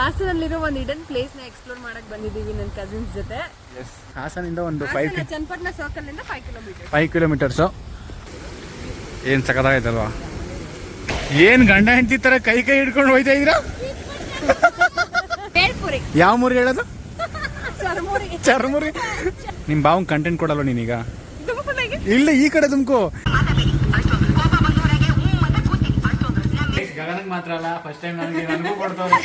ಹಾಸನಲ್ಲಿರೋ ಒಂದು hidden place ನ explore ಮಾಡಕ್ ಬಂದಿದ್ದೀವಿ ನನ್ನ ಕಸಿನ್ಸ್ ಜೊತೆ. ಹಾಸನಿಂದ ಒಂದು ಚನ್ನಪಟ್ಟಣ ಸರ್ಕಲ್ ಇಂದ 5 ಕಿಲೋಮೀಟರ್ಸು. ಏನ್ ಸಖತ್ತಾಗೈತಲ್ವಾ? ಏನ್ ಗಂಡ ಹೆಂಡತಿ ತರ ಕೈ ಹಿಡ್ಕೊಂಡು ಹೋಯ್ತಾ ಇದ್ರ? ಯಾವ ಮೂರಿಗೆ ಹೇಳೋದು? ಚರ್ಮುರಿ. ನಿಮ್ ಬಾವಂಗ್ ಕಂಟೆಂಟ್ ಕೊಡಲ್ವ ನೀನೀಗ? ಇಲ್ಲ, ಈ ಕಡೆ ತುಮಕು. ಗಗನಕ್ಕೆ ಮಾತ್ರ ಅಲ್ಲ, ಫಸ್ಟ್ ಟೈಮ್ ನನಗೂ ಕೊಡ್ತಾರೆ.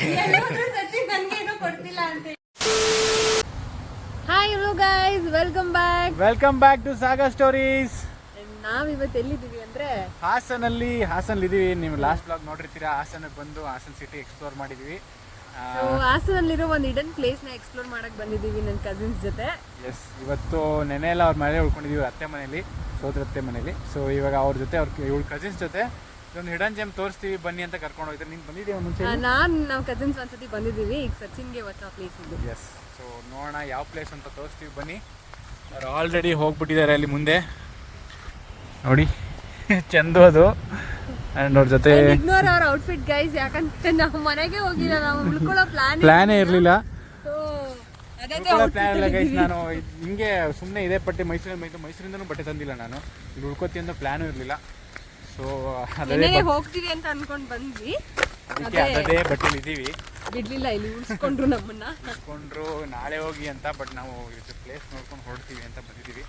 Hi hello guys, welcome back to Saga Stories. ನಾವಿವತ್ತು ಎಲ್ಲಿದ್ದೀವಿ ಅಂದ್ರೆ ಹಾಸನಲ್ಲಿದ್ದೀವಿ. ನೀವು ಲಾಸ್ಟ್ ಬ್ಲಾಗ್ ನೋಡಿರ್ತೀರಾ. ಹಾಸನಕ್ಕೆ ಬಂದು ಹಾಸನ್ ಸಿಟಿ ಎಕ್ಸ್ಪ್ಲೋರ್ ಮಾಡಿದೀವಿ. ಹಾಸನಲ್ಲಿರೋ ಒಂದು ಹಿಡನ್ ಪ್ಲೇಸ್ ನ ಎಕ್ಸ್ಪ್ಲೋರ್ ಮಾಡಕ್ ಬಂದಿದ್ದೀವಿ ನನ್ನ ಕಸಿನ್ಸ್ ಜೊತೆ. ಇವತ್ತು ನೆನೆ ಎಲ್ಲ ಅವ್ರ ಮನೇಲಿ ಉಳ್ಕೊಂಡಿದೀವಿ, ಅತ್ತೆ ಮನೇಲಿ, ಸೋದರತ್ತೆ ಮನೇಲಿ. ಸೊ ಇವಾಗ ಅವ್ರ ಜೊತೆ ಇವಳ ಕಸಿನ್ಸ್ ಜೊತೆ ಒಂದು ಹಿಡನ್ ಜೆಮ್ ತೋರಿಸ್ತೀವಿ ಬನ್ನಿ ಅಂತ ಕರ್ಕೊಂಡು ಹೋಗ್ತಾರೆ. ನೀನು ಬಂದಿದ್ದೀವಿ ಮುಂಚೆ? ನಾವು ಕಸಿನ್ಸ್ ಒಂದ್ಸತಿ ಬಂದಿದ್ದೀವಿ. ಈಗ ಸಚಿನ್ಗೆ ಹೊಸ ಪ್ಲೇಸ್ ಇದು. ಸೊ ನೋಡೋಣ ಯಾವ ಪ್ಲೇಸ್ ಅಂತ ತೋರಿಸ್ತೀವಿ ಬನ್ನಿ. ಅವ್ರು ಆಲ್ರೆಡಿ ಹೋಗ್ಬಿಟ್ಟಿದ್ದಾರೆ ಅಲ್ಲಿ ಮುಂದೆ ನೋಡಿ. ಚಂದು ಅದು ಅಂಡ್ ಅವ್ರ ಜೊತೆ ಇಗ್ನೋರ್ ಅವರ್ ಔಟ್ಫಿಟ್ ಗೈಸ್, ಯಾಕಂದ್ರೆ ನಾವು ಮನೆಗೆ ಹೋಗಿಲ್ಲ, ನಾವು ಉಳ್ಕೊಳ್ಳೋ ಪ್ಲಾನೇ ಇರಲಿಲ್ಲ. ಗೈಸ್ ನಾನು ಹಿಂಗೆ ಸುಮ್ಮನೆ ಇದೇ ಬಟ್ಟೆ ಮೈಸೂರಿಂದನೂ ಬಟ್ಟೆ ತಂದಿಲ್ಲ ನಾನು. ಇಲ್ಲಿ ಉಳ್ಕೋತಿ ಅಂತ ಪ್ಲಾನು ಇರಲಿಲ್ಲ. ಸೊ ಅದೇ ಹೋಗ್ತೀವಿ ಅಂತ ಅನ್ಕೊಂಡು ಬಂದ್ವಿ. ಅದಕ್ಕೆ ಅದೇ ಬಟ್ಟೆಲಿ ಇದ್ದೀವಿ. ಬಿಡ್ಲಿಲ್ಲ, ಇಲ್ಲಿ ಉಳಿಸ್ಕೊಂಡ್ರು ನಮ್ಮನ್ನ. ನಾಳೆ ಹೋಗಿ ಅಂತ. ಬಟ್ ನಾವು ಪ್ಲೇಸ್ ನೋಡ್ಕೊಂಡು ಹೊರಡ್ತೀವಿ ಅಂತ ಬಂದಿದ್ದೀವಿ.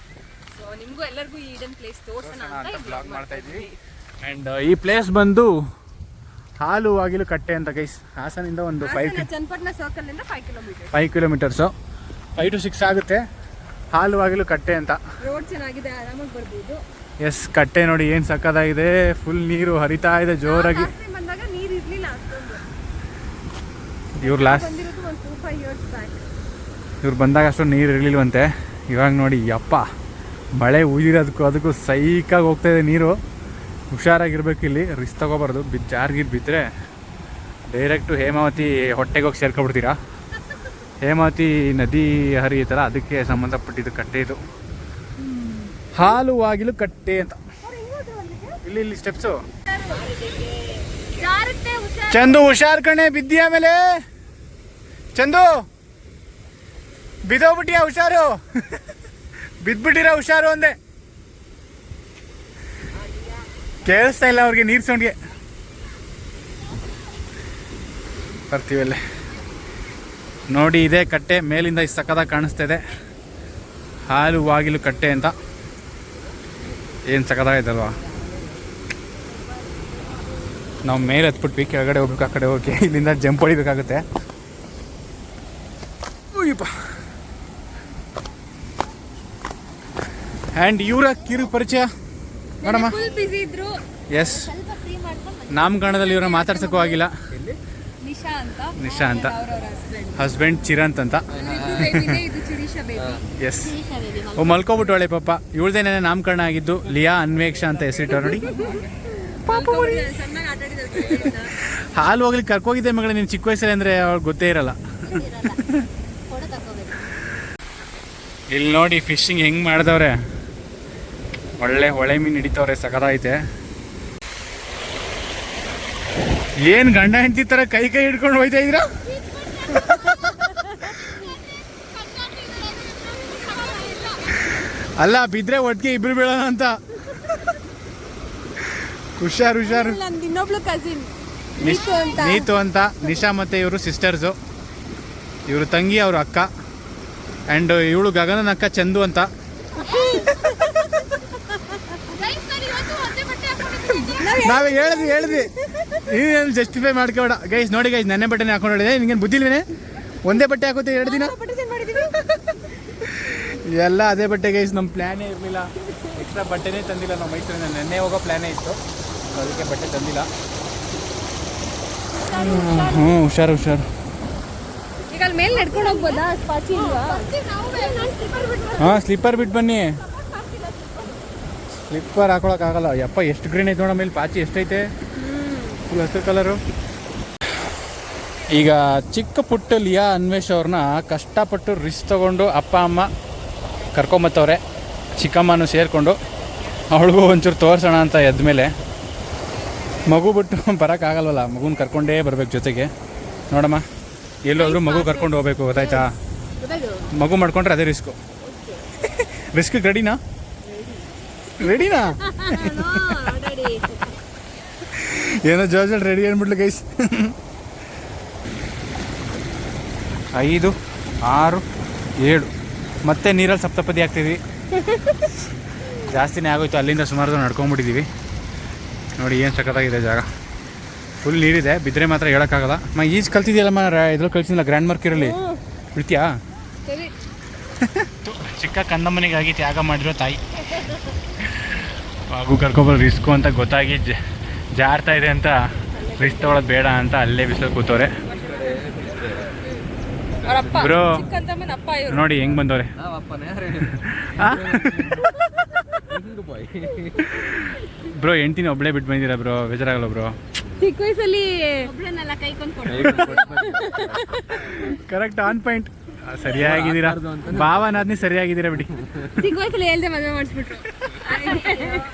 ಸೊ ನಿಮಗೂ ಎಲ್ಲರಿಗೂ ಈ ಹಿಡನ್ ಪ್ಲೇಸ್ ತೋರಿಸೋಣ ಅಂತ ಬ್ಲಾಗ್ ಮಾಡ್ತಾ ಇದ್ದೀವಿ. ಅಂಡ್ ಈ ಪ್ಲೇಸ್ ಬಂದು ಹಾಲುವಾಗಿಲು ಕಟ್ಟೆ ಅಂತ ಗೈಸ್. ಹಾಸನಿಂದ ಒಂದು ಚನ್ನಪಟ್ಟಣ ಸರ್ಕಲ್ ಇಂದ 5 ಕಿಲೋಮೀಟರ್ಸು, 5 to 6 ಆಗುತ್ತೆ. ಹಾಲುವಾಗಿಲು ಕಟ್ಟೆ ಅಂತ. ರೋಡ್ ಚೆನ್ನಾಗಿದೆ, ಆರಾಮಾಗಿ ಬರ್ಬೋದು. ಕಟ್ಟೆ ನೋಡಿ ಏನ್ ಸಕ್ಕದಾಗಿದೆ. ಫುಲ್ ನೀರು ಹರಿತಾ ಇದೆ ಜೋರಾಗಿ. ಬಂದಾಗ ನೀರು ಇರ್ಲಿಲ್ಲ ಅಷ್ಟೊಂದು. ಇವ್ರು ಬಂದಾಗ ಅಷ್ಟೊಂದು ನೀರು ಇರ್ಲಿಲ್ವಂತೆ. ಇವಾಗ ನೋಡಿ ಯಪ್ಪ, ಮಳೆ ಉಯ್ದಿರೋದಕ್ಕೂ ಅದಕ್ಕೂ ಸೈಕಾಗಿ ಹೋಗ್ತಾ ಇದೆ ನೀರು. ಹುಷಾರಾಗಿರ್ಬೇಕು, ಇಲ್ಲಿ ರಿಸ್ಕ್ ತಗೋಬಾರ್ದು. ಜಾರ್ಗಿರ್ ಬಿದ್ದರೆ ಡೈರೆಕ್ಟು ಹೇಮಾವತಿ ಹೊಟ್ಟೆಗೆ ಹೋಗಿ ಸೇರ್ಕೊಬಿಡ್ತೀರಾ. ಹೇಮಾವತಿ ನದಿ ಹರಿಯುತ್ತಲ್ಲ, ಅದಕ್ಕೆ ಸಂಬಂಧಪಟ್ಟಿದ್ದು ಕಟ್ಟೆ ಇದು. ಹಾಲುವಾಗಿಲು ಕಟ್ಟೆ ಅಂತ. ಇಲ್ಲಿ ಸ್ಟೆಪ್ಸು. ಚಂದು ಹುಷಾರ್ ಕಣೆ, ಬಿದ್ದಿ ಆಮೇಲೆ. ಚಂದು ಬಿದ್ದೋಗ್ಬಿಟ್ಟಿಯಾ? ಹುಷಾರು. ಬಿದ್ಬಿಟ್ಟಿರ ಹುಷಾರು ಅಂದೆ. ಕೇಳಿಸ್ತಾ ಇಲ್ಲ ಅವ್ರಿಗೆ ನೀರು ಸೌಂಡ್ಗೆ. ಬರ್ತೀವಲ್ಲೇ ನೋಡಿ, ಇದೇ ಕಟ್ಟೆ. ಮೇಲಿಂದ ಇಷ್ಟು ಸಕ್ಕದಾಗಿ ಕಾಣಿಸ್ತಾ ಇದೆ. ಹಾಲುವಾಗಿಲು ಕಟ್ಟೆ ಅಂತ. ಏನು ಸಕ್ಕದಾಗೈತಲ್ವಾ? ನಾವು ಮೇಲೆ ಹತ್ಬಿಟ್ವಿ, ಕೆಳಗಡೆ ಹೋಗ್ಬೇಕು. ಆ ಕಡೆ ಹೋಗಿ ಇಲ್ಲಿಂದ ಜಂಪ್ ಹೊಡಿಬೇಕಾಗುತ್ತೆ. ಆ್ಯಂಡ್ ಇವರ ಕಿರು ಪರಿಚಯ ನೋಡಮ್ಮ. ಎಸ್, ನಾಮಕರಣದಲ್ಲಿ ಇವ್ರನ್ನ ಮಾತಾಡ್ಸೋಕ್ಕೂ ಆಗಿಲ್ಲ. ನಿಶಾ ಅಂತ, ಹಸ್ಬೆಂಡ್ ಚಿರಂತ್ ಅಂತ. ಎಸ್, ಮಲ್ಕೊಬಿಟ್ಟವಳೆ ಪಾಪ. ಇವಳ್ದೇನೇ ನಾಮಕರಣ ಆಗಿದ್ದು. ಲಿಯಾ ಅನ್ವೇಕ್ಷಾ ಅಂತ ಹೆಸರಿಟ್ಟವ್ರು ನೋಡಿ. ಹಾಲು ಹೋಗ್ಲಿಕ್ಕೆ ಕರ್ಕೋಗಿದ್ದೆ ಮಗಳ ನೀನು ಚಿಕ್ಕ ವಯಸ್ಸಲ್ಲಿ, ಅಂದರೆ ಅವ್ಳಿಗೆ ಗೊತ್ತೇ ಇರಲ್ಲ. ಇಲ್ಲಿ ನೋಡಿ ಫಿಶಿಂಗ್ ಹೆಂಗ್ ಮಾಡಿದವ್ರೆ. ಒಳ್ಳೆ ಹೊಳೆ ಮೀನು ಹಿಡಿತವ್ರೆ, ಸಖತ್ತೈತೆ. ಏನ್ ಗಂಡ ಹೆಂಡತಿ ತರ ಕೈ ಹಿಡ್ಕೊಂಡು ಹೋಯ್ತಾ ಇದ್ರ? ಅಲ್ಲ, ಬಿದ್ರೆ ಒಟ್ಟಿಗೆ ಇಬ್ರು ಬೀಳೋಣ ಅಂತ. ಹುಷಾರು. ಇನ್ನೊಬ್ಳು ಕಸಿನ್ ನೀತು ಅಂತ. ನಿಶಾ ಮತ್ತೆ ಇವರು ಸಿಸ್ಟರ್ಸು. ಇವರು ತಂಗಿ, ಅವರು ಅಕ್ಕ. ಆ್ಯಂಡ್ ಇವಳು ಗಗನನ ಅಕ್ಕ ಚಂದು ಅಂತ. ನಾವೇ ಹೇಳಿದ್ವಿ ನೀನು ಜಸ್ಟಿಫೈ ಮಾಡ್ಕೋಬೇಡ ಗೈಸ್. ನೋಡಿ ಗೈಸ್, ನನ್ನೇ ಬಟ್ಟೆನೇ ಹಾಕೊಂಡು ಹೇಳಿದೆ. ನಿಂಗೇನು ಬುದ್ಧಿ ಇಲ್ವೇನೆ? ಒಂದೇ ಬಟ್ಟೆ ಹಾಕೋತೆ 2 ದಿನ ಎಲ್ಲ ಅದೇ ಬಟ್ಟೆ ಗೈಸ್. ನಮ್ಮ ಪ್ಲ್ಯಾನೇ ಇರಲಿಲ್ಲ, ಎಕ್ಸ್ಟ್ರಾ ಬಟ್ಟೆನೇ ತಂದಿಲ್ಲ ನಾವು ಮೈಸೂರಿನ. ನೆನ್ನೆ ಹೋಗೋ ಪ್ಲ್ಯಾನೇ ಇತ್ತು, ಅದಕ್ಕೆ ಬಟ್ಟೆ ತಂದಿಲ್ಲ. ಹುಷಾರು. ಈಗ ಅಲ್ಲಿ ಮೇಲೆ ನಡ್ಕೊಂಡು ಹೋಗ್ಬೋದಾ? ಸ್ಲಿಪ್ಪರ್ ಬಿಟ್ಟು ಬನ್ನಿ. ಸ್ಲಿಪ್ಪರ್ ಹಾಕೊಳಕ್ಕಾಗಲ್ಲ. ಯಪ್ಪ, ಎಷ್ಟು ಗ್ರೀನ್ ಐತೆ ನೋಡ ಮೇಲೆ. ಪಾಚಿ ಎಷ್ಟೈತೆ, ಫುಲ್ ಹಸಿರು ಕಲರು. ಈಗ ಚಿಕ್ಕ ಪುಟ್ಟ ಲಿಯಾ ಅನ್ವೇಷ್ ಅವ್ರನ್ನ ಕಷ್ಟಪಟ್ಟು ರಿಸ್ಕ್ ತೊಗೊಂಡು ಅಪ್ಪ ಅಮ್ಮ ಕರ್ಕೊಂಬತ್ತವ್ರೆ. ಚಿಕ್ಕಮ್ಮನೂ ಸೇರಿಕೊಂಡು ಅವಳಿಗೂ ಒಂಚೂರು ತೋರಿಸೋಣ ಅಂತ ಎದ್ಮೇಲೆ. ಮಗು ಬಿಟ್ಟು ಬರೋಕ್ಕಾಗಲ್ವಲ್ಲ, ಮಗುನ ಕರ್ಕೊಂಡೇ ಬರ್ಬೇಕು ಜೊತೆಗೆ. ನೋಡಮ್ಮ, ಎಲ್ಲೋದ್ರೂ ಮಗು ಕರ್ಕೊಂಡು ಹೋಗ್ಬೇಕು, ಗೊತ್ತಾಯ್ತಾ? ಮಗು ಮಾಡ್ಕೊಂಡ್ರೆ ಅದೇ ರಿಸ್ಕು. ರಿಸ್ಕ್ ರೆಡಿನಾ? ಏನೋ ಜೋಜಲ್ ರೆಡಿ ಅಂದ್ಬಿಟ್ಲು ಗೈಸ್. 5, 6, 7 ಮತ್ತೆ ನೀರಲ್ಲಿ ಸಪ್ತಪದಿ ಆಗ್ತಿದ್ವಿ. ಜಾಸ್ತಿನೇ ಆಗೋಯ್ತು. ಅಲ್ಲಿಂದ ಸುಮಾರು ನಡ್ಕೊಂಡ್ಬಿಟ್ಟಿದ್ದೀವಿ. ನೋಡಿ ಏನು ಸಖತ್ತಾಗಿದೆ ಜಾಗ. ಫುಲ್ ನೀರಿದೆ, ಬಿದ್ದರೆ ಮಾತ್ರ ಹೇಳೋಕ್ಕಾಗಲ್ಲ. ಈಜು ಕಲ್ತಿದ್ಯಲ್ಲಮ್ಮ, ಇದ್ರಲ್ಲಿ ಕಲ್ತಿಲ್ಲ ಗ್ರ್ಯಾಂಡ್ ಮಾರ್ಕಿರಲ್ಲಿ ಬಿಡ್ತೀಯಾ? ಚಿಕ್ಕ ಕಂದಮ್ಮನಿಗಾಗಿ ತ್ಯಾಗ ಮಾಡಿರೋ ತಾಯಿ. ಮಗು ಕರ್ಕೊಬರೋದು ರಿಸ್ಕು ಅಂತ ಗೊತ್ತಾಗಿ ಜಾರ್ತಾ ಇದೆ ಅಂತ ರಿಸ್ಕ್ ತಗೊಳ್ಳೋದು ಬೇಡ ಅಂತ ಅಲ್ಲೇ ಬಿಸಿಲು ಕೂತವ್ರೆ. ಬ್ರೋ ನೋಡಿ ಹೆಂಗ್ ಬಂದವ್ರೆ. ಬ್ರೋ ಹೆಂಡ್ತಿನ ಒಬ್ಳೆ ಬಿಟ್ಟು ಬಂದಿದ್ದೀರಾ ಬ್ರೋ, ಬೇಜಾರಾಗಲ್ಲ ಬ್ರೋ? ಚಿಕ್ಕ ವಯಸ್ಸಲ್ಲಿ ಕರೆಕ್ಟ್ ಆನ್ ಪಾಯಿಂಟ್. ಸರಿಯಾಗಿದ್ದೀರಾ ಭಾವನಾದ್ನಿ, ಸರಿಯಾಗಿದ್ದೀರಾ ಬಿಡಿ. ಚಿಕ್ಕ ವಯಸ್ಸಲ್ಲಿ ಹೇಳ್ದೆ ಮದುವೆ ಮಾಡಿಸ್ಬಿಟ್ರು.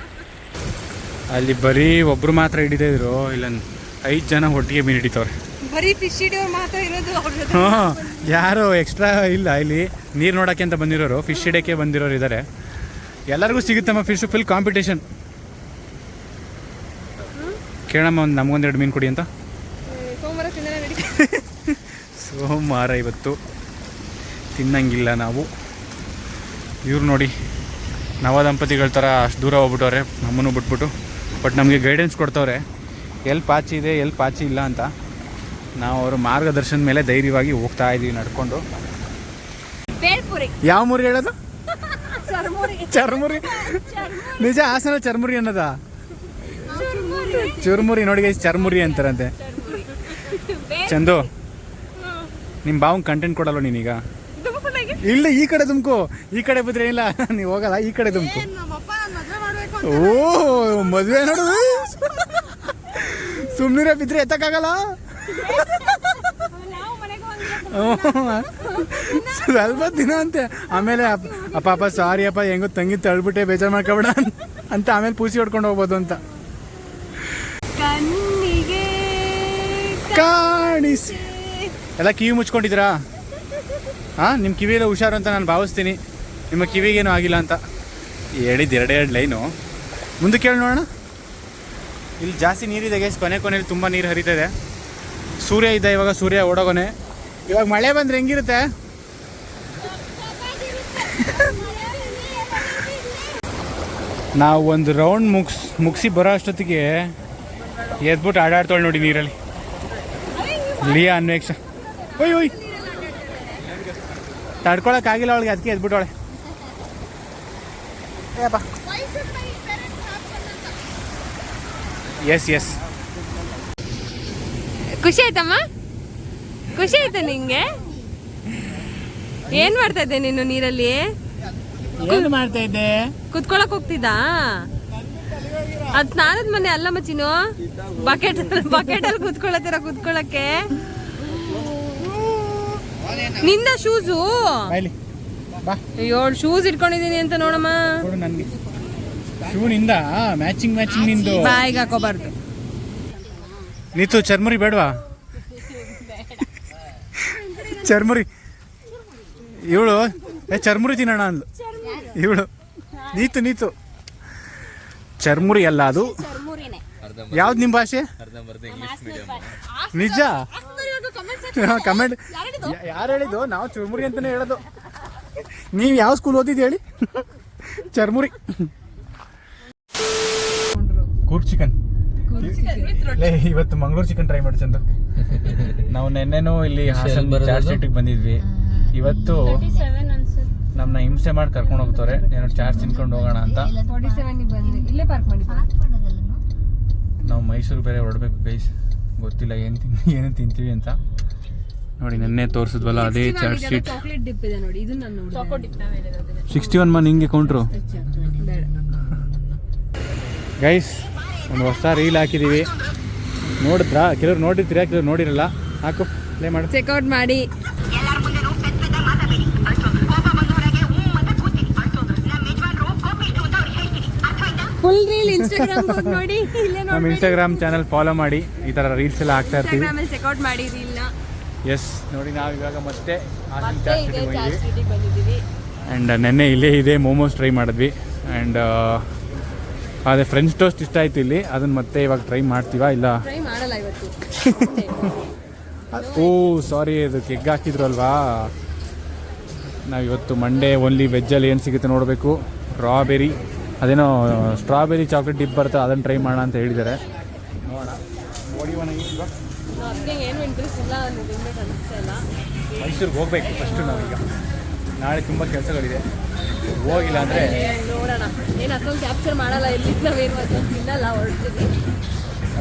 ಅಲ್ಲಿ ಬರೀ ಒಬ್ರು ಮಾತ್ರ ಹಿಡಿತಾ ಇದ್ರು, ಇಲ್ಲ 5 ಜನ ಒಟ್ಟಿಗೆ ಮೀನು ಹಿಡಿತವ್ರೆ. ಬರೀ ಫಿಶ್ ಹಿಡಿಯೋರು ಮಾತ್ರ ಇರೋದು. ಹಾಂ, ಯಾರು ಎಕ್ಸ್ಟ್ರಾ ಇಲ್ಲ. ಇಲ್ಲಿ ನೀರು ನೋಡೋಕ್ಕೆ ಅಂತ ಬಂದಿರೋರು, ಫಿಶ್ ಹಿಡಿಯೋಕ್ಕೆ ಬಂದಿರೋರು ಇದ್ದಾರೆ. ಎಲ್ಲರಿಗೂ ಸಿಗುತ್ತಮ್ಮ ಫಿಶ್, ಫುಲ್ ಕಾಂಪಿಟೇಷನ್. ಕೇಳಮ್ಮ ನಮಗೊಂದೆರಡು ಮೀನು ಕೊಡಿ ಅಂತ. ಸೋಮವಾರ ಇವತ್ತು ತಿನ್ನಂಗಿಲ್ಲ ನಾವು. ಇವ್ರು ನೋಡಿ ನವ ದಂಪತಿಗಳ ಥರ ಅಷ್ಟು ದೂರ ಹೋಗ್ಬಿಟ್ಟವ್ರೆ ನಮ್ಮನ್ನು ಬಿಟ್ಬಿಟ್ಟು. ಬಟ್ ನಮಗೆ ಗೈಡೆನ್ಸ್ ಕೊಡ್ತವ್ರೆ ಎಲ್ಲಿ ಪಾಚಿ ಇದೆ, ಎಲ್ಲಿ ಪಾಚಿ ಇಲ್ಲ ಅಂತ. ನಾವು ಅವ್ರ ಮಾರ್ಗದರ್ಶನದ ಮೇಲೆ ಧೈರ್ಯವಾಗಿ ಹೋಗ್ತಾ ಇದ್ದೀವಿ ನಡ್ಕೊಂಡು. ಯಾವ ಮುರಿ ಹೇಳೋದು? ಚರ್ಮುರಿ. ನಿಜ ಹಾಸನ ಚರ್ಮುರಿ ಅನ್ನೋದ? ಚುರ್ಮುರಿ ನೋಡಿ ಗೈಸ್, ಚರ್ಮುರಿ ಅಂತಾರಂತೆ. ಚಂದು, ನಿಮ್ಮ ಬಾವಂಗೆ ಕಂಟೆಂಟ್ ಕೊಡಲ್ವ ನೀನೀಗ? ಇಲ್ಲ, ಈ ಕಡೆ ತುಮಕು, ಈ ಕಡೆ ಬಿದ್ರೆ ಇಲ್ಲ ನೀವು ಹೋಗಲ್ಲ, ಈ ಕಡೆ ತುಮಕು. ಓ ಮದುವೆ ನೋಡು, ಸುಮ್ಮನೆ ಬಿದ್ರೆ ಎತ್ತಕ್ಕಾಗಲ್ಲ. ಸ್ವಲ್ಪ ದಿನ ಅಂತೆ, ಆಮೇಲೆ ಅಪ್ಪ ಸಾರಿ ಅಪ್ಪ ಹೆಂಗೋ ತಂಗಿ ತಳ್ಬಿಟ್ಟೆ, ಬೇಜಾರು ಮಾಡ್ಕೊಬೇಡ ಅಂತ ಆಮೇಲೆ ಪೂಸಿ ಹೊಡ್ಕೊಂಡು ಹೋಗ್ಬೋದು ಅಂತ. ಕಾಣಿಸಿ ಎಲ್ಲ ಕಿವಿ ಮುಚ್ಕೊಂಡಿದ್ದೀರಾ? ಹಾಂ, ನಿಮ್ಮ ಕಿವಿಯೆಲ್ಲ ಹುಷಾರು ಅಂತ ನಾನು ಭಾವಿಸ್ತೀನಿ. ನಿಮ್ಮ ಕಿವಿಗೇನು ಆಗಿಲ್ಲ ಅಂತ ಹೇಳಿದ್ದು 2 ಲೈನು. ಮುಂದೆ ಕೇಳಿ ನೋಡೋಣ. ಇಲ್ಲಿ ಜಾಸ್ತಿ ನೀರಿದೆ ಗೈಸ್, ಕೊನೆಯಲ್ಲಿ ತುಂಬ ನೀರು ಹರಿತಾ ಇದೆ. ಸೂರ್ಯ ಇದ್ದ, ಇವಾಗ ಸೂರ್ಯ ಓಡೋಗೋನೆ. ಇವಾಗ ಮಳೆ ಬಂದರೆ ಹೆಂಗಿರುತ್ತೆ? ನಾವು ಒಂದು ರೌಂಡ್ ಮುಗಿಸಿ ಬರೋ ಅಷ್ಟೊತ್ತಿಗೆ ಎದ್ಬಿಟ್ಟು ಆಡಾಡ್ತಾಳೆ ನೋಡಿ ನೀರಲ್ಲಿ. ಲಿಯಾ ಅನ್ವೇಕ್ಷ ಓಯ್ ತಡ್ಕೊಳಕ್ಕಾಗಿಲ್ಲ ಅವಳಿಗೆ, ಅದಕ್ಕೆ ಎದ್ಬಿಟ್ಟವಳೆ. ಎಸ್ ಖುಷಿ ಆಯ್ತಮ್ಮ? ಖುಷಿ ಆಯ್ತಾ ನಿಂಗೆ? ಏನ್ ಮಾಡ್ತಾ ಇದ್ದೆ ನೀನು ನೀರಲ್ಲಿ? ಏನು ಮಾಡ್ತಾ ಇದ್ದೆ? ಕುತ್ಕೊಳಕ್ ಹೋಗ್ತಿದ್ದಾ? ಅದ್ ಸ್ನಾನದ ಮನೆ ಅಲ್ಲ ಮಚ್ಚಿನು, ಬಕೆಟ್ ಅಲ್ಲಿ ಕುತ್ಕೊಳಕ್ಕೆ. ನಿಂದ ಶೂಸು? ಅಯ್ಯೋ, ಶೂಸ್ ಇಟ್ಕೊಂಡಿದೀನಿ ಅಂತ ನೋಡಮ್ಮ. ನನಗೆ ಶೂ ನಿಂದ ಮ್ಯಾಚಿಂಗ್ ನಿಂದು. ಬಾಯಿಗೆ ಹಾಕೋಬಾರ್ದು. ನೀತು ಚರ್ಮುರಿ ಬೇಡವಾ? ಚರ್ಮುರಿ ಇವಳು ಚರ್ಮುರಿ ತಿನ್ನೋಣ ಅಂದ್ಲು ಇವಳು. ನೀತು ಚರ್ಮುರಿ ಅಲ್ಲ ಅದು. ಯಾವ್ದು ನಿಮ್ಮ ಭಾಷೆ? ನಿಜ? ಕಮೆಂಟ್ ಯಾರು ಹೇಳಿದ್ದು? ನಾವು ಚುರ್ಮುರಿ ಅಂತಾನೆ ಹೇಳೋದು. ನೀವು ಯಾವ ಸ್ಕೂಲ್ ಓದಿದ್ದು ಹೇಳಿ? ಚರ್ಮುರಿ. ಕೂರ್ಗ್ ಚಿಕನ್. ಇವತ್ತು ಮಂಗಳೂರು ಚಿಕನ್ ಟ್ರೈ ಮಾಡಿ ಚಂದು. ನಾವು ನೆನ್ನೆನೂ ಇಲ್ಲಿ ಹಾಸನ ಚಾರ್ಜ್ ಸ್ಟ್ರೀಟಿಗೆ ಬಂದಿದ್ವಿ. ಇವತ್ತು ನಮ್ಮನ್ನ ಹಿಂಸೆ ಮಾಡಿ ಕರ್ಕೊಂಡು ಹೋಗ್ತಾರೆ, ಏನೋ ಚಾರ್ಜ್ ತಿನ್ಕೊಂಡು ಹೋಗೋಣ ಅಂತ. ನಾವು ಮೈಸೂರು ಬೇರೆ ಹೊರಡ್ಬೇಕು ಗೈಸ್, ಗೊತ್ತಿಲ್ಲ ಏನು ತಿಂತೀವಿ ಅಂತ. ನೋಡಿ ನೆನ್ನೆ ತೋರಿಸಿದ್ವಲ್ಲ ಅದೇ ಚಾರ್ಜ್ ಸ್ಟ್ರೀಟ್. 61 ಮನ್ ಹಿಂಗೆ ಕೌಂಟ್ರು ಗೈಸ್. ಒಂದು ಹೊಸ ರೀಲ್ ಹಾಕಿದ್ದೀವಿ, ನೋಡಿದ್ರಾ? ಕೆಲವ್ರು ನೋಡಿರ್ತೀರಾ, ಕೆಲವ್ರು ನೋಡಿರಲ್ಲ. ಹಾಕು, ಪ್ಲೇ ಮಾಡಿ, ಚೆಕ್ಔಟ್ ಮಾಡಿ. ಫುಲ್ ರೀಲ್ ಇನ್ಸ್ಟಾಗ್ರಾಮ್ ನೋಡಿ. ನಮ್ಮ ಇನ್ಸ್ಟಾಗ್ರಾಮ್ ಚಾನಲ್ ಫಾಲೋ ಮಾಡಿ, ಈ ಥರ ರೀಲ್ಸ್ ಎಲ್ಲ ಹಾಕ್ತಾ ಇರ್ತೀವಿ. ಚೆಕ್ಔಟ್ ಮಾಡಿ ರೀಲ್ನ. ಎಸ್ ನೋಡಿ ನಾವು ಇವಾಗ ಮತ್ತೆ ಮತ್ತೆ ಇದೆ ಚಾರ್ಜ್ ಸಿಟಿಗೆ ಬಂದಿದ್ದೀವಿ. ಆ್ಯಂಡ್ ನೆನ್ನೆ ಇಲ್ಲೇ ಇದೆ ಮೋಮೋಸ್ ಟ್ರೈ ಮಾಡಿದ್ವಿ. ಆ್ಯಂಡ್ ಅದೇ ಫ್ರೆಂಚ್ ಟೋಸ್ಟ್ ಇಷ್ಟ ಆಯಿತು ಇಲ್ಲಿ, ಅದನ್ನು ಮತ್ತೆ ಇವಾಗ ಟ್ರೈ ಮಾಡ್ತೀವಾ ಇಲ್ಲ ಟ್ರೈ ಮಾಡಲ್ಲ ಇವತ್ತು. ಓ ಸಾರಿ, ಅದಕ್ಕೆ ಎಗ್ ಹಾಕಿದ್ರು ಅಲ್ವಾ. ನಾವಿವತ್ತು ಮಂಡೇ ಓನ್ಲಿ ವೆಜ್ಜಲ್ಲಿ ಏನು ಸಿಗುತ್ತೆ ನೋಡಬೇಕು. ಸ್ಟ್ರಾಬೆರಿ ಅದೇನೋ ಸ್ಟ್ರಾಬೆರಿ ಚಾಕ್ಲೇಟ್ ಡಿಪ್ ಬರುತ್ತೆ, ಅದನ್ನು ಟ್ರೈ ಮಾಡೋಣ ಅಂತ ಹೇಳಿದ್ದಾರೆ. ನೋಡೋಣ ಅದಕ್ಕೆ ಏನು ಇಂಟ್ರೆಸ್ಟ್ ಇಲ್ಲ ಅನ್ನೋದ್ರಿಂದ ಅನಿಸ್ತಾ ಇಲ್ಲ. ಮೈಸೂರಿಗೆ ಹೋಗ್ಬೇಕು ಫಸ್ಟು ನಾವೀಗ. ನಾಳೆ ತುಂಬ ಕೆಲಸಗಳಿದೆ, ಹೋಗಿಲ್ಲ ಅಂದರೆ ನೋಡೋಣ. ಏನು ಅಷ್ಟೊಂದು ಕ್ಯಾಪ್ಚರ್ ಮಾಡಲ್ಲ, ಎಲ್ಲಿದ್ದು ನಾವೇನು ಅಷ್ಟೊಂದು ತಿನ್ನಲ್ಲ, ಹೊರಡ್ತೀವಿ.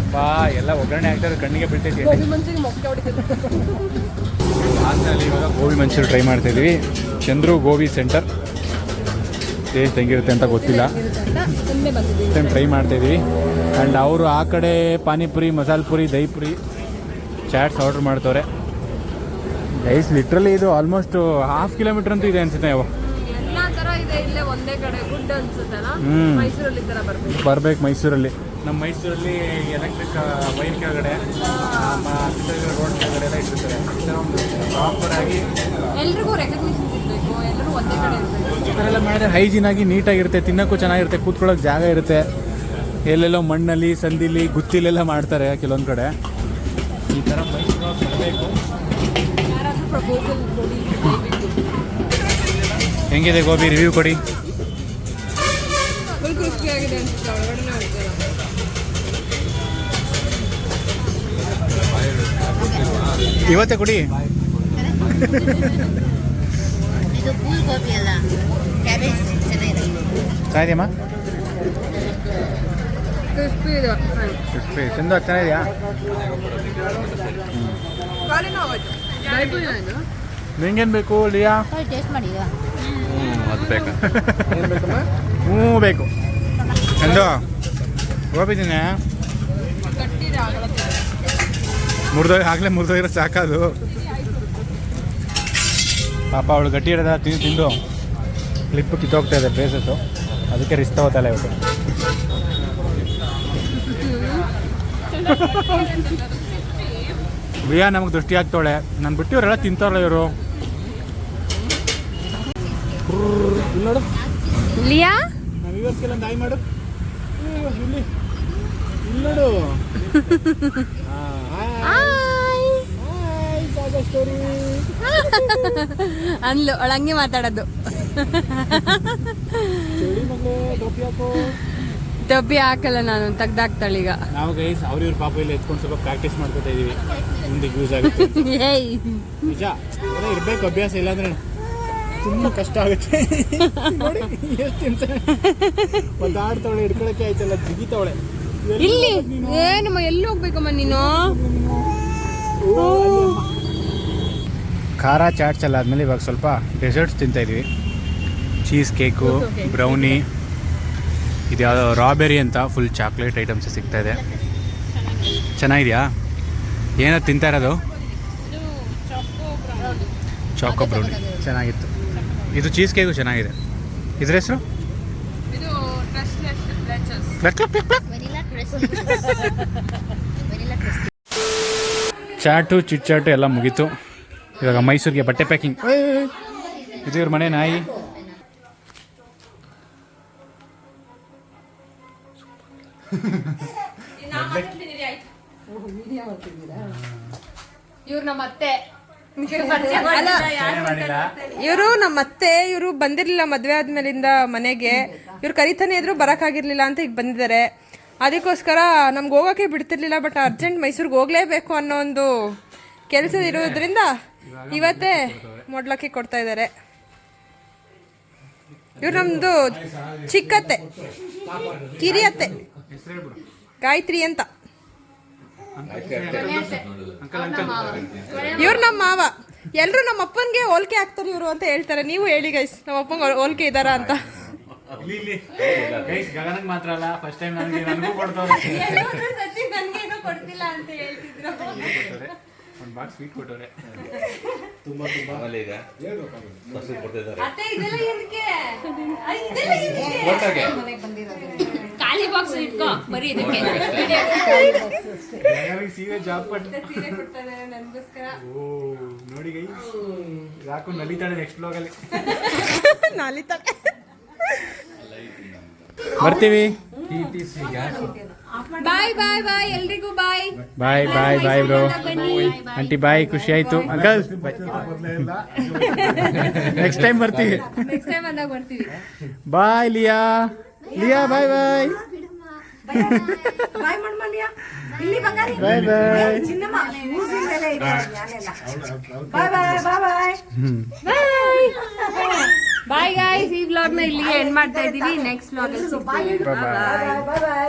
ಅಪ್ಪ ಎಲ್ಲ ಒಗ್ಗರಣೆ ಹಾಕ್ತಾರೆ, ಕಣ್ಣಿಗೆ ಬೀಳ್ತೈತಿ. ಗೋಬಿ ಮಂಚೂರಿ ಮೊಕ್ಕೆ ಹೊಡಿತೀವಿ. ಹಾಸನಲ್ಲಿ ಇವಾಗ ಗೋಬಿ ಮಂಚೂರಿ ಟ್ರೈ ಮಾಡ್ತಾಯಿದ್ವಿ. ಚಂದ್ರು ಗೋಬಿ ಸೆಂಟರ್. ಟೇಸ್ಟ್ ಹೆಂಗಿರುತ್ತೆ ಅಂತ ಗೊತ್ತಿಲ್ಲ, ಟ್ರೈ ಮಾಡ್ತಾಯಿದ್ವಿ. ಆ್ಯಂಡ್ ಅವರು ಆ ಕಡೆ ಪಾನಿಪುರಿ, ಮಸಾಲೆ ಪುರಿ, ದಹಿ ಪುರಿ, ಚಾಟ್ಸ್ ಆರ್ಡ್ರ್ ಮಾಡ್ತವ್ರೆ. ಗೈಸ್ ಲಿಟ್ರಲಿ ಇದು ಆಲ್ಮೋಸ್ಟ್ 1/2 ಕಿಲೋಮೀಟರ್ ಅಂತೂ ಇದೆ ಅನ್ಸುತ್ತೆ. ಎಲ್ಲ ಥರ ಇದೆ ಇಲ್ಲೇ ಒಂದೇ ಕಡೆ. ಗುಡ್ ಅನ್ಸುತ್ತಲ್ಲ. ಮೈಸೂರಲ್ಲಿ ಈ ಥರ ಬರ್ಬೇಕು ಮೈಸೂರಲ್ಲಿ. ನಮ್ಮ ಮೈಸೂರಲ್ಲಿ ಎಲೆಕ್ಟ್ರಿಕ್ ವೈರ್ ಕೆಳಗಡೆ, ರೋಡ್ ಕೆಳಗಡೆ ಎಲ್ಲ ಇಟ್ಟಿರ್ತಾರೆ. ಪ್ರಾಪರ್ ಆಗಿ ಎಲ್ರಿಗೂ ರೆಕಗ್ನಿಷನ್ ಸಿಗಬೇಕು, ಎಲ್ಲರೂ ಒಂದೇ ಕಡೆ ಇರಬೇಕು. ಈ ಥರ ಎಲ್ಲ ಮಾಡಿದ್ರೆ ಹೈಜೀನ್ ಆಗಿ ನೀಟಾಗಿರುತ್ತೆ, ತಿನ್ನೋಕ್ಕೂ ಚೆನ್ನಾಗಿರುತ್ತೆ, ಕೂತ್ಕೊಳ್ಳೋಕೆ ಜಾಗ ಇರುತ್ತೆ. ಎಲ್ಲೆಲ್ಲೋ ಮಣ್ಣಲ್ಲಿ, ಸಂದಿಲಿ, ಗುತ್ತಿಲೆಲ್ಲ ಮಾಡ್ತಾರೆ ಕೆಲವೊಂದು ಕಡೆ. ಈ ಥರ ಮೈಸೂರು ಬರಬೇಕು. ಯಾರಾದರೂ ಪ್ರಪೋಸಲ್ ಕೊಡಿ. ಹೆಂಗಿದೆ ಗೋಬಿ, ರಿವ್ಯೂ ಕೊಡಿ. ಫುಲ್ ಕ್ರಿಸ್ಪಿ ಆಗಿದೆ ಅನ್ಸುತ್ತೆ, ಒಳಗಡೆ ಹೋಗ್ತಾರೆ. ಇವತ್ತೇ ಕೊಡಿ. ಇದು ಫುಲ್ ಗೋಬಿ ಅಲ್ಲ, ಕ್ಯಾಬೇಜ್ ಚೆನ್ನಾಗಿದೆ. ಚೆನ್ನಾಗಿದೆಯಮ್ಮ, ಕ್ರಿಸ್ಪಿ ಇದೆ. ಕ್ರಿಸ್ಪಿ ಚಂದ ಚೆನ್ನಾಗಿದೆಯಾ? ನಿಂಗೇನು ಬೇಕು ಲಿಯಾ? ಟೇಸ್ಟ್ ಮಾಡಿ ಅದು ಬೇಕಾ? ಏನು ಬೇಕಮ್ಮ? ಬೇಕು. ಚಂದು ಗೋಬಿ ತಿನ್ನೆ. ಆಗಲೇ ಮುರಿದೋಗಿರೋ ಸಾಕದು. ಪಾಪ ಅವಳು ಗಟ್ಟಿ ಇರೋದ ತಿಂದು ಕ್ಲಿಪ್ ಕಿತ್ತೋಗ್ತಾ ಇದೆ ಪ್ಲೇಸಸ್ಸು, ಅದಕ್ಕೆ ರಿಸ್ಕ್ ತಗೋತಲ್ಲ ಇವತ್ತು. ವಿಯಾ ನಮಗೆ ದೃಷ್ಟಿ ಆಗ್ತಾವಳೆ, ನಾನು ಬಿಟ್ಟು ಇವರೆಲ್ಲ ತಿಂತಾರಲ್ಲ ಇವರು. ನೋಡು ಲಿಯಾ, ನಾವು ಇವತ್ತಿಗೆಲ್ಲ ದಾಯಿ ಮಾಡು. ಇಲ್ಲಿ ನೋಡು. ಅನ್ಲು ಅವಳಂಗೆ ಮಾತಾಡೋದು. ಡಬ್ಬಿ ಹಾಕಲ್ಲ ನಾನು, ತೆಗ್ದಾಕ್ತಾಳೀಗ. ನಾವು ಗೈಸ್ ಅವ್ರ ಪಾಪ ಇಲ್ಲಿ ಎತ್ಕೊಂಡು ಸ್ವಲ್ಪ ಪ್ರಾಕ್ಟೀಸ್ ಮಾಡ್ಕೊತಾ ಇದೀವಿ, ಮುಂದಕ್ಕೆ ಯೂಸ್ ಆಗುತ್ತೆ. ನಿಜ ಇರ್ಬೇಕು ಅಭ್ಯಾಸ, ಇಲ್ಲಾಂದ್ರೆ ತುಂಬ ಕಷ್ಟ ಆಗುತ್ತೆ. ಎಷ್ಟು ಒದ್ದಾಡ್ತಾವಳೆ, ಹಿಡ್ಕೊಳಕ್ಕೆ ಆಯ್ತಲ್ಲ, ಜಿಗಿತಾವಳೆ. ಇಲ್ಲಿ ಏನಮ್ಮ, ಎಲ್ಲಿ ಹೋಗ್ಬೇಕಮ್ಮ ನೀನು? ಖಾರ ಚಾಟ್ಸ್ ಎಲ್ಲ ಆದಮೇಲೆ ಇವಾಗ ಸ್ವಲ್ಪ ಡೆಸರ್ಟ್ಸ್ ತಿಂತಾಯಿದ್ವಿ. ಚೀಸ್ ಕೇಕು, ಬ್ರೌನಿ, ಇದು ಯಾವುದೋ ರಾಬೆರಿ ಅಂತ ಫುಲ್ ಚಾಕ್ಲೇಟ್ ಐಟಮ್ಸ್ ಸಿಗ್ತಾಯಿದೆ. ಚೆನ್ನಾಗಿದೆಯಾ? ಏನೋ ತಿಂತಾ ಇರೋದು? ಚಾಕೋ ಬ್ರೌನಿ ಚೆನ್ನಾಗಿತ್ತು. ಇದು ಚೀಸ್ ಕೇಕು ಚೆನ್ನಾಗಿದೆ. ಇದ್ರ ಹೆಸರು ಚಾಟು ಚಿಟ್ಚಾಟು ಎಲ್ಲ ಮುಗೀತು. ಇವಾಗ ಮೈಸೂರಿಗೆ ಬಟ್ಟೆ ಪ್ಯಾಕಿಂಗ್. ಇದು ಇವ್ರ ಮನೆ ನಾಯಿ. ಇವ್ರು ನಮ್ಮ ಅತ್ತೆ. ಇವರು ನಮ್ಮ ಅತ್ತೆ. ಇವರು ಬಂದಿರ್ಲಿಲ್ಲ ಮದ್ವೆ ಆದ್ಮೇಲಿಂದ ಮನೆಗೆ. ಇವ್ರು ಕರಿತಾನೆ ಇದ್ರು, ಬರಕ್ಕಾಗಿರ್ಲಿಲ್ಲ ಅಂತ ಈಗ ಬಂದಿದ್ದಾರೆ. ಅದಕ್ಕೋಸ್ಕರ ನಮ್ಗೆ ಹೋಗೋಕೆ ಬಿಡ್ತಿರ್ಲಿಲ್ಲ, ಬಟ್ ಅರ್ಜೆಂಟ್ ಮೈಸೂರಿಗೆ ಹೋಗ್ಲೇಬೇಕು ಅನ್ನೋ ಒಂದು ಕೆಲಸ ಇರೋದ್ರಿಂದ ಇವತ್ತೇ ಮೊಡ್ಲಕ್ಕಿ ಕೊಡ್ತಾ ಇದ್ದಾರೆ. ಇವ್ರು ನಮ್ದು ಚಿಕ್ಕತ್ತೆ, ಕಿರಿಯತ್ತೆ, ಗಾಯತ್ರಿ ಅಂತ. ಇವ್ರು ನಮ್ಮ ಮಾವ. ಎಲ್ರು ನಮ್ಮ ಅಪ್ಪನ್ಗೆ ಹೋಲಿಕೆ ಆಗ್ತಾರೆ ಇವರು ಅಂತ ಹೇಳ್ತಾರೆ. ನೀವು ಹೇಳಿ ಗೈಸ್, ನಮ್ಮ ಅಪ್ಪಂಗೆ ಹೋಲಿಕೆ ಇದಾರ ಅಂತ. ಮಾತ್ರ ಅಲ್ಲ, ಫಸ್ಟ್ ಟೈಮ್ ನನಗೂ ಕೊಡ್ತಿಲ್ಲ ಅಂತ ಹೇಳ್ತಿದ್ರು. ಒಂದು ಬಾಕ್ಸ್ ಸ್ವೀಟ್ ಕೊಟ್ಟವ್ರೆ. ಖಾಲಿ ಖಾಲಿ ಬಾಕ್ಸ್ ಇಟ್ಕೋ ಬರೀ ಇದಕ್ಕೆ ಸೀರೆ ಜಾಬ್ ಸೀರೆ ಕೊಡ್ತಾ ಇದ್ದಾರೆ ನನಗೋಸ್ಕರ. ಓ ನೋಡಿ ಗೈ ಯಾಕೋ ನಲಿತಾಳೆ ನೆಕ್ಸ್ಟ್ ಬ್ಲಾಗಲ್ಲಿ. ನಾಲಿತಾಳೆ. ಬರ್ತೀವಿ. ಬಾಯ್ ಬಾಯ್ ಬಾಯ್ ಎಲ್ರಿಗೂ ಬಾಯ್. ಬಾಯ್ ಬಾಯ್ ಬಾಯ್ ಬ್ರೋ. ಆಂಟಿ ಬಾಯ್, ಖುಷಿ ಆಯ್ತು ಅಂಕಲ್. ನೆಕ್ಸ್ಟ್ ಟೈಮ್ ಬರ್ತೀವಿ. ನೆಕ್ಸ್ಟ್ ಟೈಮ್ ಬಂದಾಗ ಬರ್ತೀವಿ. ಬಾಯ್ ಲಿಯಾ. ಲಿಯಾ ಬಾಯ್ ಬಾಯ್. ಬಾಯ್ ಮಾಡ್ಮಲಿಯಾ ಇಲ್ಲಿ ಬಂಗಾರಿ ಬಾಯ್ ಬಾಯ್. ಚಿನ್ನಮ್ಮ ಮೂಸಿ ಮೇಲೆ ಇದೆ ಜ್ಞಾನೆಲ್ಲ. ಬಾಯ್ ಬಾಯ್ ಬಾಯ್ ಬಾಯ್ ಬಾಯ್ ಗಾಯ್ಸ್, ಈ ವ್ಲಾಗ್ ನ ಇಲ್ಲಿಗೆ ಎಂಡ್ ಮಾಡ್ತಾ ಇದೀವಿ. ನೆಕ್ಸ್ಟ್ ವ್ಲಾಗ್ ಅಲ್ಲಿ ಸಿಗ್ತೀವಿ. ಬಾಯ್ ಬಾಯ್. ಬಾಯ್ ಬಾಯ್.